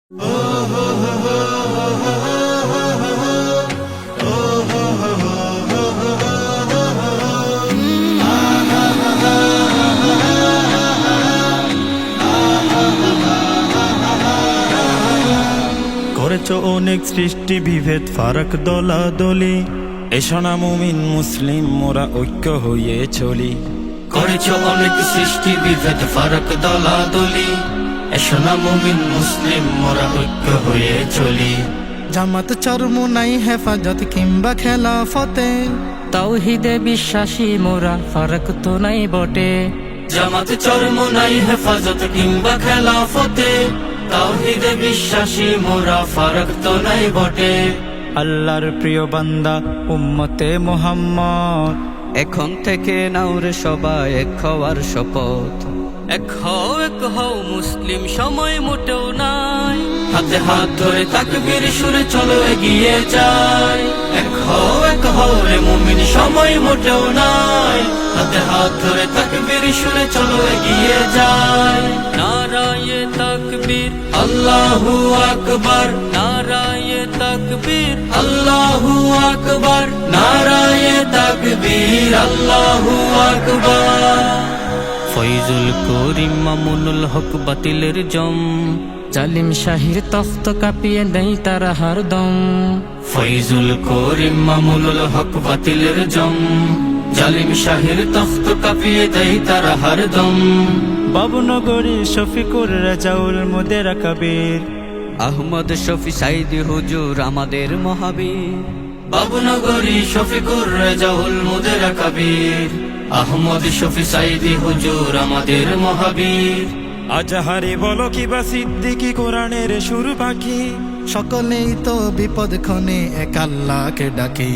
করেছ অনেক সৃষ্টি বিভেদ ফারাক দলাদলি, এসো না মুমিন মুসলিম মোরা ঐক্য হয়ে চলি। করেছ অনেক সৃষ্টি বিভেদ ফারাক দলাদলি, এসো না মুমিন মুসলিম মোরা ঐক্য হয়ে চলি। জামাত চরমুনাই হেফাজত কিংবা খেলাফতে, তাওহীদে বিশ্বাসী মোরা ফারাক তো নাই বটে। জামাত চরমুনাই হেফাজত কিংবা খেলাফতে, তাওহীদে বিশ্বাসী মোরা ফারাক তো নাই বটে। আল্লাহর প্রিয় বান্দা উম্মতে মুহাম্মদ, এখন থেকে নাও রে সবাই এক হওয়ার শপথ। এক হও মুসলিম সময় মোটেও নাই, হাতে হাত ধরে তাকবীর সুরে চলো এগিয়ে যাই। এক হও রে মুমিন সময় মোটেও নাই, হাতে হাত ধরে তাকবীর সুরে চলো এগিয়ে যাই। নারায়ে তাকবীর আল্লাহু আকবার, নারায়ে তাকবীর আল্লাহু আকবার, নারায়ে তাকবীর আল্লাহু আকবার। ফয়জুল করিম মামুনুল হক বাতিলের জম, জালিম শাহির তখ্ত কাঁপিয়ে দেয় তারা হরদম। ফয়জুল করিম মামুনুল হক বাতিলের জম, জালিম শাহির তখ্ত কাঁপিয়ে দেয় তারা হরদম। বাবুনগরী শফিকুর রাজাউল মুদেরা কবির, আহমদ শফি সাইদি হুজুর আমাদের মহাবীর। বাবুনগরী শফিকুর রাজাউল মুদেরা কবির, আহমদ শফি সাইদি হুজুর আমাদের মহাবীর। আজহারি বলো কিবা সিদ্দিকি কোরআনের সুর পাখি, সকলেই তো বিপদ ক্ষণে এক আল্লাহকে ডাকি।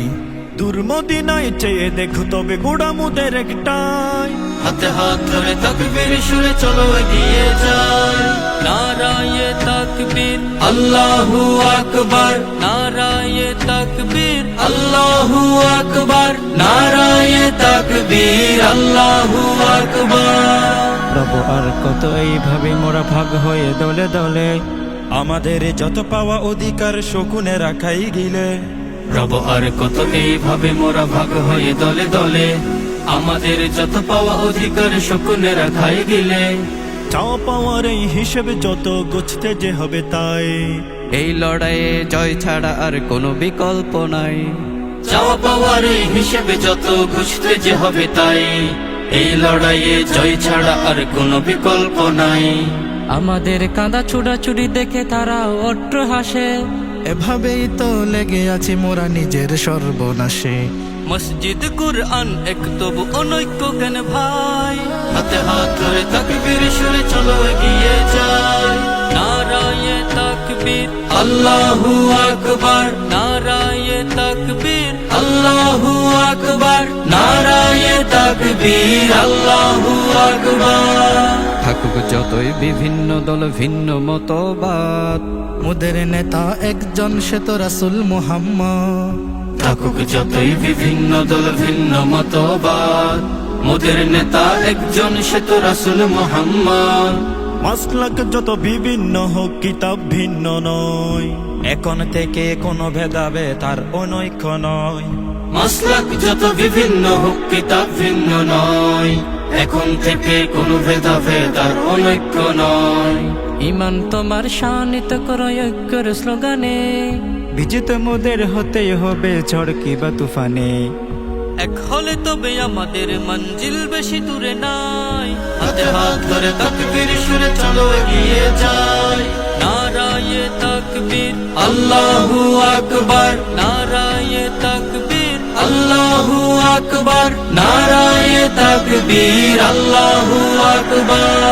দুর্মদিনায় চেয়ে দেখো তবে গোড়ামুদের একটাই, হাতে হাত ধরে তাকবীর সুরে চলো এগিয়ে যাই। নারায়ে তাকবীর আল্লাহু আকবার, নারায়ে তাকবীর আল্লাহু আকবার, নারায়ে তাকবীর আল্লাহু আকবার। প্রভু আর কত এইভাবে মোরা ভাগ হয়ে দলে দলে, আমাদের যত পাওয়া অধিকার শকুনে রাখাই গিলে। রব আর কত এইভাবে মোরা ভাগ হয়ে দলে দলে, আমাদের যত পাওয়া অধিকার শকুনে রাখাই গিলে। চাওয়া পাওয়ার এই হিসেবে যত গুছতে যে হবে তাই, এই লড়াইয়ে জয় ছাড়া আর কোনো বিকল্প নাই। চাওয়া পাওয়ার এই হিসেবে যত ঘুষতে যে হবে তাই, এই লড়াইয়ে জয় ছাড়া আর কোনো বিকল্প নাই। আমাদের কাঁদা ছুড়াছুড়ি দেখে তারা অট্ট হাসে, এভাবেই তো লেগে আছি মোরা নিজের সর্বনাশে। মসজিদ কুরআন এক তবু অনৈক্য কেন ভাই। হাতে হাত ধরে তাকবীর সুরে চলো এগিয়ে যাই। নারায়ে তাকবীর আল্লাহু আকবার, নারায়ে তাকবীর আল্লাহু আকবার, নারায়ে তাকবীর আল্লাহু আকবার। থাকুক যতই বিভিন্ন দল ভিন্ন মতবাদ, মোদের নেতা একজন সে তো রাসূল মুহাম্মদ। থাকুক যতই বিভিন্ন দল ভিন্ন মতবাদ, মোদের নেতা একজন সে তো রাসূল মুহাম্মদ। মাসলাক যত বিভিন্ন হোক কিতাব ভিন্ন নয়, এখন থেকে কোনো ভেদাভেদ তার অনৈক্য নয়। মাসলাক যত বিভিন্ন হোক কিতাব ভিন্ন নয়, এখন থেকে কোনো ভেদাভেদ আর অনৈক্য নয়। ইমান তোমার শানিত করো ঐক্যের স্লোগানে, বিজিত মোদের হতেই হবে ঝড় কিবা তুফানে। এক হলে তবে আমাদের মঞ্জিল বেশি দূরে নাই। হাতে হাত ধরে তাকবীর সুরে চলো এগিয়ে যাই। নারায়ে তাকবীর আল্লাহু আকবার, নারায়ে তাকবীর আল্লাহু আকবার, নারায়ে তাকবীর আল্লাহু আকবার।